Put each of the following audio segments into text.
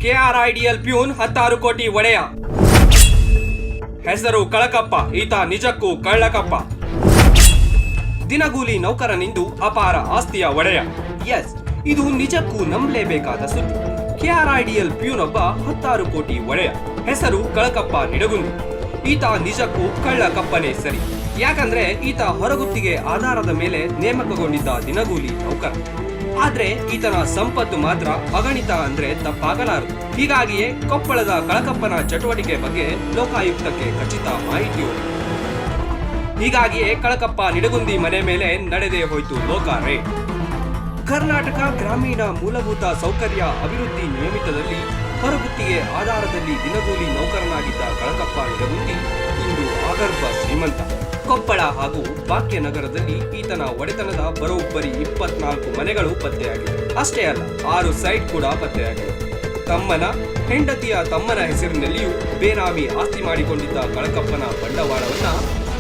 KRIDL peon 16 ಕೋಟಿ ಒಡೆಯ. ಹೆಸರು ಕಳಕಪ್ಪ, ಈತ ನಿಜಕ್ಕೂ ಕಳ್ಳಕಪ್ಪ. ದಿನಗೂಲಿ ನೌಕರನಿಂದು ಅಪಾರ ಆಸ್ತಿಯ ಒಡೆಯ. ಎಸ್, ಇದು ನಿಜಕ್ಕೂ ನಂಬಲೇಬೇಕಾದ ಸುದ್ದಿ. ಕೆಆರ್ಐಡಿಎಲ್ ಪ್ಯೂನ್ ಒಬ್ಬ 16 ಕೋಟಿ ಒಡೆಯ. ಹೆಸರು ಕಳಕಪ್ಪ ನಿಡಗುಂದಿ. ಈತ ನಿಜಕ್ಕೂ ಕಳ್ಳಕಪ್ಪನೇ ಸರಿ. ಯಾಕಂದ್ರೆ ಈತ ಹೊರಗುತ್ತಿಗೆ ಆಧಾರದ ಮೇಲೆ ನೇಮಕಗೊಂಡಿದ್ದ ದಿನಗೂಲಿ ನೌಕರ. ಆದ್ರೆ ಈತನ ಸಂಪತ್ತು ಮಾತ್ರ ಅಗಣಿತ ಅಂದ್ರೆ ತಪ್ಪಾಗಲಾರದು. ಹೀಗಾಗಿಯೇ ಕೊಪ್ಪಳದ ಕಳಕಪ್ಪನ ಚಟುವಟಿಕೆ ಬಗ್ಗೆ ಲೋಕಾಯುಕ್ತಕ್ಕೆ ಖಚಿತ ಮಾಹಿತಿ. ಹೀಗಾಗಿಯೇ ಕಳಕಪ್ಪ ನಿಡಗುಂದಿ ಮನೆ ಮೇಲೆ ನಡೆದೇ ಹೋಯಿತು ಲೋಕಾರೆ. ಕರ್ನಾಟಕ ಗ್ರಾಮೀಣ ಮೂಲಭೂತ ಸೌಕರ್ಯ ಅಭಿವೃದ್ಧಿ ನಿಯಮಿತದಲ್ಲಿ ಹೊರಗುತ್ತಿಗೆ ಆಧಾರದಲ್ಲಿ ದಿನಗೂಲಿ ನೌಕರನಾಗಿದ್ದ ಕಳಕಪ್ಪ ನಿಡಗುಂದಿ ಇಂದು ಆಗರ್ಭ ಶ್ರೀಮಂತ. ಕೊಪ್ಪಳ ಹಾಗೂ ಭಾಗ್ಯನಗರದಲ್ಲಿ ಈತನ ಒಡೆತನದ ಬರೋಬ್ಬರಿ 24 ಮನೆಗಳು ಪತ್ತೆಯಾಗಿವೆ. ಅಷ್ಟೇ ಅಲ್ಲ, 6 ಸೈಟ್ ಕೂಡ ಪತ್ತೆಯಾಗಿವೆ. ಹೆಂಡತಿಯ ತಮ್ಮನ ಹೆಸರಿನಲ್ಲಿಯೂ ಬೇನಾಮಿ ಆಸ್ತಿ ಮಾಡಿಕೊಂಡಿದ್ದ ಕಳಕಪ್ಪನ ಬಂಡವಾಳವನ್ನ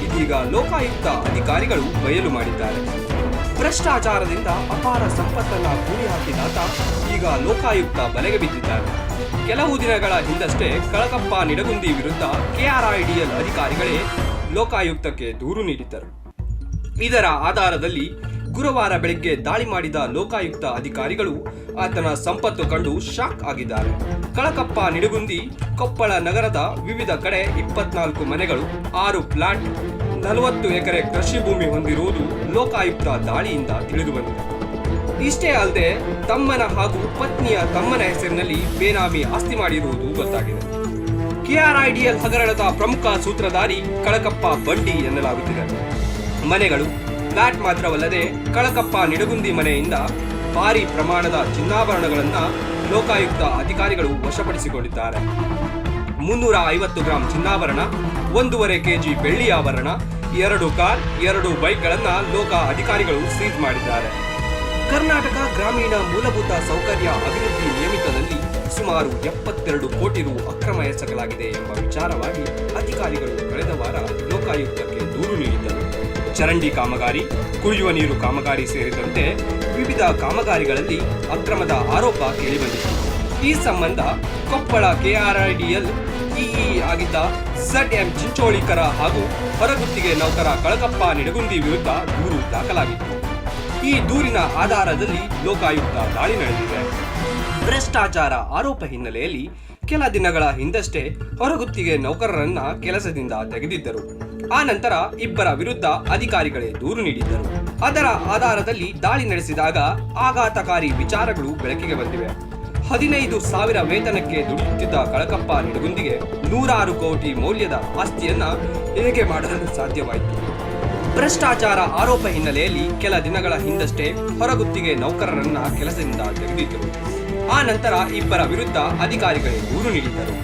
ಇದೀಗ ಲೋಕಾಯುಕ್ತ ಅಧಿಕಾರಿಗಳು ಬಯಲು ಮಾಡಿದ್ದಾರೆ. ಭ್ರಷ್ಟಾಚಾರದಿಂದ ಅಪಾರ ಸಂಪತ್ತನ್ನ ಕೂಡಿ ಹಾಕಿದಾತ ಈಗ ಲೋಕಾಯುಕ್ತ ಬಲೆಗೆ ಬಿದ್ದಿದ್ದಾರೆ. ಕೆಲವು ದಿನಗಳ ಹಿಂದಷ್ಟೇ ಕಳಕಪ್ಪ ನಿಡಗುಂದಿ ವಿರುದ್ಧ ಕೆಆರ್ಐಡಿಎಲ್ ಅಧಿಕಾರಿಗಳೇ ಲೋಕಾಯುಕ್ತಕ್ಕೆ ದೂರು ನೀಡಿದ್ದರು. ಇದರ ಆಧಾರದಲ್ಲಿ ಗುರುವಾರ ಬೆಳಗ್ಗೆ ದಾಳಿ ಮಾಡಿದ ಲೋಕಾಯುಕ್ತ ಅಧಿಕಾರಿಗಳು ಆತನ ಸಂಪತ್ತು ಕಂಡು ಶಾಕ್ ಆಗಿದ್ದಾರೆ. ಕಳಕಪ್ಪ ನಿಡಗುಂದಿ ಕೊಪ್ಪಳ ನಗರದ ವಿವಿಧ ಕಡೆ 24 ಮನೆಗಳು, 6 ಪ್ಲಾಟ್, 40 ಎಕರೆ ಕೃಷಿ ಭೂಮಿ ಹೊಂದಿರುವುದು ಲೋಕಾಯುಕ್ತ ದಾಳಿಯಿಂದ ತಿಳಿದುಬಂದಿದೆ. ಇಷ್ಟೇ ಅಲ್ಲದೆ ತಮ್ಮನ ಹಾಗೂ ಪತ್ನಿಯ ತಮ್ಮನ ಹೆಸರಿನಲ್ಲಿ ಬೇನಾಮಿ ಆಸ್ತಿ ಮಾಡಿರುವುದು ಗೊತ್ತಾಗಿದೆ. ಕೆಆರ್ಐಡಿಎಲ್ ಹಗರಣದ ಪ್ರಮುಖ ಸೂತ್ರಧಾರಿ ಕಳಕಪ್ಪ ಬಂಡಿ ಎನ್ನಲಾಗುತ್ತಿದೆ. ಮನೆಗಳು, ಫ್ಲಾಟ್ ಮಾತ್ರವಲ್ಲದೆ ಕಳಕಪ್ಪ ನಿಡಗುಂದಿ ಮನೆಯಿಂದ ಭಾರಿ ಪ್ರಮಾಣದ ಚಿನ್ನಾಭರಣಗಳನ್ನ ಲೋಕಾಯುಕ್ತ ಅಧಿಕಾರಿಗಳು ವಶಪಡಿಸಿಕೊಂಡಿದ್ದಾರೆ. 350 ಗ್ರಾಂ ಚಿನ್ನಾಭರಣ, 1.5 ಕೆಜಿ ಬೆಳ್ಳಿ ಆಭರಣ, 2 ಕಾರ್, 2 ಬೈಕ್ಗಳನ್ನ ಲೋಕ ಅಧಿಕಾರಿಗಳು ಸೀಜ್ ಮಾಡಿದ್ದಾರೆ. ಕರ್ನಾಟಕ ಗ್ರಾಮೀಣ ಮೂಲಭೂತ ಸೌಕರ್ಯ ಅಭಿವೃದ್ಧಿ ನಿಯಮಿತದಲ್ಲಿ ಸುಮಾರು 72 ಕೋಟಿ ರು ಅಕ್ರಮ ಎಸಗಲಾಗಿದೆ ಎಂಬ ವಿಚಾರವಾಗಿ ಅಧಿಕಾರಿಗಳು ಕಳೆದ ವಾರ ಲೋಕಾಯುಕ್ತಕ್ಕೆ ದೂರು ನೀಡಿದ್ದರು. ಚರಂಡಿ ಕಾಮಗಾರಿ, ಕುಡಿಯುವ ನೀರು ಕಾಮಗಾರಿ ಸೇರಿದಂತೆ ವಿವಿಧ ಕಾಮಗಾರಿಗಳಲ್ಲಿ ಅಕ್ರಮದ ಆರೋಪ ಕೇಳಿಬಂದಿತ್ತು. ಈ ಸಂಬಂಧ ಕೊಪ್ಪಳ ಕೆಆರ್ಐಡಿಎಲ್ ಇಇ ಆಗಿದ್ದ ZM ಚಿಂಚೋಳಿಕರ ಹಾಗೂ ಹೊರಗುತ್ತಿಗೆ ನೌಕರ ಕಳಕಪ್ಪ ನಿಡಗುಂದಿ ವಿರುದ್ಧ ದೂರು ದಾಖಲಾಗಿತ್ತು. ಈ ದೂರಿನ ಆಧಾರದಲ್ಲಿ ಲೋಕಾಯುಕ್ತ ದಾಳಿ ನಡೆದಿದೆ. ಭ್ರಷ್ಟಾಚಾರ ಆರೋಪ ಹಿನ್ನೆಲೆಯಲ್ಲಿ ಕೆಲ ದಿನಗಳ ಹಿಂದಷ್ಟೇ ಹೊರಗುತ್ತಿಗೆ ನೌಕರರನ್ನ ಕೆಲಸದಿಂದ ತೆಗೆದಿದ್ದರು. ಆ ನಂತರ ಇಬ್ಬರ ವಿರುದ್ಧ ಅಧಿಕಾರಿಗಳೇ ದೂರು ನೀಡಿದ್ದರು. ಅದರ ಆಧಾರದಲ್ಲಿ ದಾಳಿ ನಡೆಸಿದಾಗ ಆಘಾತಕಾರಿ ವಿಚಾರಗಳು ಬೆಳಕಿಗೆ ಬಂದಿವೆ. 15,000 ವೇತನಕ್ಕೆ ದುಡಿಯುತ್ತಿದ್ದ ಕಳಕಪ್ಪ ನಿಡಗುಂದಿಗೆ 106 ಕೋಟಿ ಮೌಲ್ಯದ ಆಸ್ತಿಯನ್ನ ಹೇಗೆ ಮಾಡಲು ಸಾಧ್ಯವಾಯಿತು? ಭ್ರಷ್ಟಾಚಾರ ಆರೋಪ ಹಿನ್ನೆಲೆಯಲ್ಲಿ ಕೆಲ ದಿನಗಳ ಹಿಂದಷ್ಟೇ ಹೊರಗುತ್ತಿಗೆ ನೌಕರರನ್ನ ಕೆಲಸದಿಂದ ತೆಗೆದಿದ್ದರು. ಆ ನಂತರ ಇಬ್ಬರ ವಿರುದ್ಧ ಅಧಿಕಾರಿಗಳೇ ದೂರು ನೀಡಿದ್ದರು.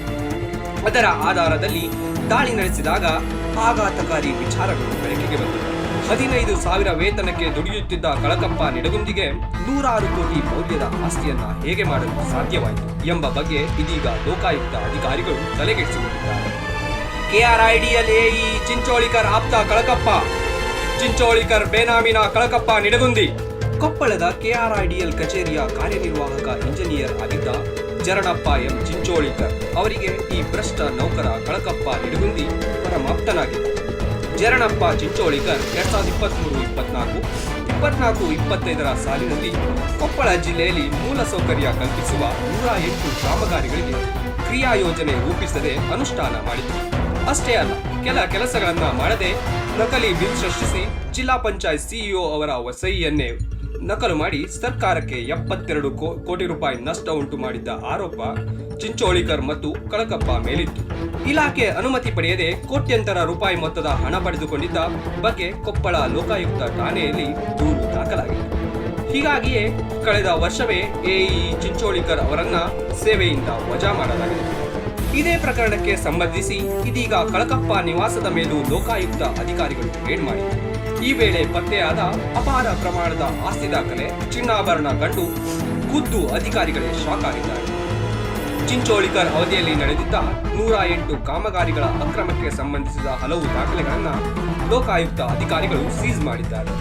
ಅದರ ಆಧಾರದಲ್ಲಿ ದಾಳಿ ನಡೆಸಿದಾಗ ಆಘಾತಕಾರಿ ವಿಚಾರಗಳು ಬೆಳಕಿಗೆ ಬಂದಿವೆ. 15,000 ವೇತನಕ್ಕೆ ದುಡಿಯುತ್ತಿದ್ದ ಕಳಕಪ್ಪ ನಿಡಗುಂದಿಗೆ 106 ಕೋಟಿ ಮೌಲ್ಯದ ಆಸ್ತಿಯನ್ನ ಹೇಗೆ ಮಾಡಲು ಸಾಧ್ಯವಾಯಿತು ಎಂಬ ಬಗ್ಗೆ ಇದೀಗ ಲೋಕಾಯುಕ್ತ ಅಧಿಕಾರಿಗಳು ತಲೆಗೆಡಿಸಿಕೊಂಡಿದ್ದಾರೆ. ಕೆಆರ್ಐಡಿಎಲ್ ಎಇ ಚಿಂಚೋಳಿಕರ್ ಆಪ್ತ ಕಳಕಪ್ಪ, ಚಿಂಚೋಳಿಕರ್ ಬೇನಾಮಿನ ಕಳಕಪ್ಪ ನಿಡಗುಂದಿ. ಕೊಪ್ಪಳದ ಕೆಆರ್ಐಡಿಎಲ್ ಕಚೇರಿಯ ಕಾರ್ಯನಿರ್ವಾಹಕ ಇಂಜಿನಿಯರ್ ಆಗಿದ್ದ ಜರಣಪ್ಪ ಎಂ ಚಿಂಚೋಳಿಕರ್ ಅವರಿಗೆ ಈ ಭ್ರಷ್ಟ ನೌಕರ ಕಳಕಪ್ಪ ನಿಡಗುಂದಿ ಪರಮಾಪ್ತನಾಗಿದ್ದ. ಜರಣಪ್ಪ ಚಿಂಚೋಳಿಕರ್ 2023-24, 24-25 ಸಾಲಿನಲ್ಲಿ ಕೊಪ್ಪಳ ಜಿಲ್ಲೆಯಲ್ಲಿ ಮೂಲಸೌಕರ್ಯ ಕಲ್ಪಿಸುವ 108 ಕಾಮಗಾರಿಗಳಿಗೆ ಕ್ರಿಯಾ ಯೋಜನೆ ರೂಪಿಸದೆ ಅನುಷ್ಠಾನ ಮಾಡಿದರು. ಅಷ್ಟೇ ಅಲ್ಲ, ಕೆಲ ಕೆಲಸಗಳನ್ನ ಮಾಡದೆ ನಕಲಿ ಬಿಲ್ ಸೃಷ್ಟಿಸಿ ಜಿಲ್ಲಾ ಪಂಚಾಯತ್ ಸಿಇಒ ಅವರ ಸಹಿಯನ್ನೇ ನಕಲು ಮಾಡಿ ಸರ್ಕಾರಕ್ಕೆ 72 ಕೋಟಿ ರೂಪಾಯಿ ನಷ್ಟ ಉಂಟು ಮಾಡಿದ್ದ ಆರೋಪ ಚಿಂಚೋಳಿಕರ್ ಮತ್ತು ಕಳಕಪ್ಪ ಮೇಲಿತ್ತು. ಇಲಾಖೆ ಅನುಮತಿ ಪಡೆಯದೆ ಕೋಟ್ಯಂತರ ರೂಪಾಯಿ ಮೊತ್ತದ ಹಣ ಪಡೆದುಕೊಂಡಿದ್ದ ಬಗ್ಗೆ ಕೊಪ್ಪಳ ಲೋಕಾಯುಕ್ತ ಠಾಣೆಯಲ್ಲಿ ದೂರು ದಾಖಲಾಗಿದೆ. ಹೀಗಾಗಿಯೇ ಕಳೆದ ವರ್ಷವೇ ಎಇ ಚಿಂಚೋಳಿಕರ್ ಅವರನ್ನ ಸೇವೆಯಿಂದ ವಜಾ ಮಾಡಲಾಗಿದೆ. ಇದೇ ಪ್ರಕರಣಕ್ಕೆ ಸಂಬಂಧಿಸಿ ಇದೀಗ ಕಳಕಪ್ಪ ನಿವಾಸದ ಮೇಲೂ ಲೋಕಾಯುಕ್ತ ಅಧಿಕಾರಿಗಳು ರೇಡ್ ಮಾಡಿದರು. ಈ ವೇಳೆ ಪತ್ತೆಯಾದ ಅಪಾರ ಪ್ರಮಾಣದ ಆಸ್ತಿ ದಾಖಲೆ, ಚಿನ್ನಾಭರಣ ಕಂಡು ಖುದ್ದು ಅಧಿಕಾರಿಗಳೇ ಶಾಕ್ ಆಗಿದ್ದಾರೆ. ಚಿಂಚೋಳಿಕರ್ ಅವಧಿಯಲ್ಲಿ ನಡೆದಿದ್ದ 108 ಕಾಮಗಾರಿಗಳ ಅಕ್ರಮಕ್ಕೆ ಸಂಬಂಧಿಸಿದ ಹಲವು ದಾಖಲೆಗಳನ್ನು ಲೋಕಾಯುಕ್ತ ಅಧಿಕಾರಿಗಳು ಸೀಜ್ ಮಾಡಿದ್ದಾರೆ.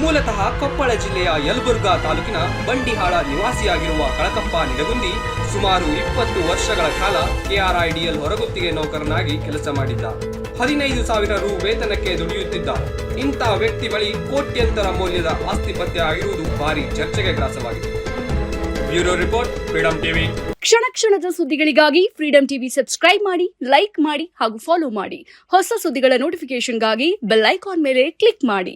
ಮೂಲತಃ ಕೊಪ್ಪಳ ಜಿಲ್ಲೆಯ ಯಲಬುರ್ಗಾ ತಾಲೂಕಿನ ಬಂಡಿಹಾಳ ನಿವಾಸಿಯಾಗಿರುವ ಕಳಕಪ್ಪ ನಿಡಗುಂದಿ ಸುಮಾರು 20 ವರ್ಷಗಳ ಕಾಲ ಕೆಆರ್ಐಡಿಎಲ್ ಹೊರಗುತ್ತಿಗೆ ನೌಕರನಾಗಿ ಕೆಲಸ ಮಾಡಿದ್ದ. 15,000 ರು ವೇತನಕ್ಕೆ ದುಡಿಯುತ್ತಿದ್ದ. ಇಂಥ ವ್ಯಕ್ತಿ ಬಳಿ ಕೋಟ್ಯಂತರ ಮೌಲ್ಯದ ಆಸ್ತಿ ಪತ್ತೆ ಆಗಿರುವುದು ಭಾರಿ ಚರ್ಚೆಗೆ ಗ್ರಾಸವಾಗಿದೆ. Bureau report, freedom TV. ಕ್ಷಣ ಕ್ಷಣದ ಸುದ್ದಿಗಳಿಗಾಗಿ ಫ್ರೀಡಂ ಟಿವಿ ಸಬ್ಸ್ಕ್ರೈಬ್ ಮಾಡಿ, ಲೈಕ್ ಮಾಡಿ ಹಾಗೂ ಫಾಲೋ ಮಾಡಿ. ಹೊಸ ಸುದ್ದಿಗಳ ನೋಟಿಫಿಕೇಶನ್ಗಾಗಿ ಬೆಲ್ ಐಕಾನ್ ಮೇಲೆ ಕ್ಲಿಕ್ ಮಾಡಿ.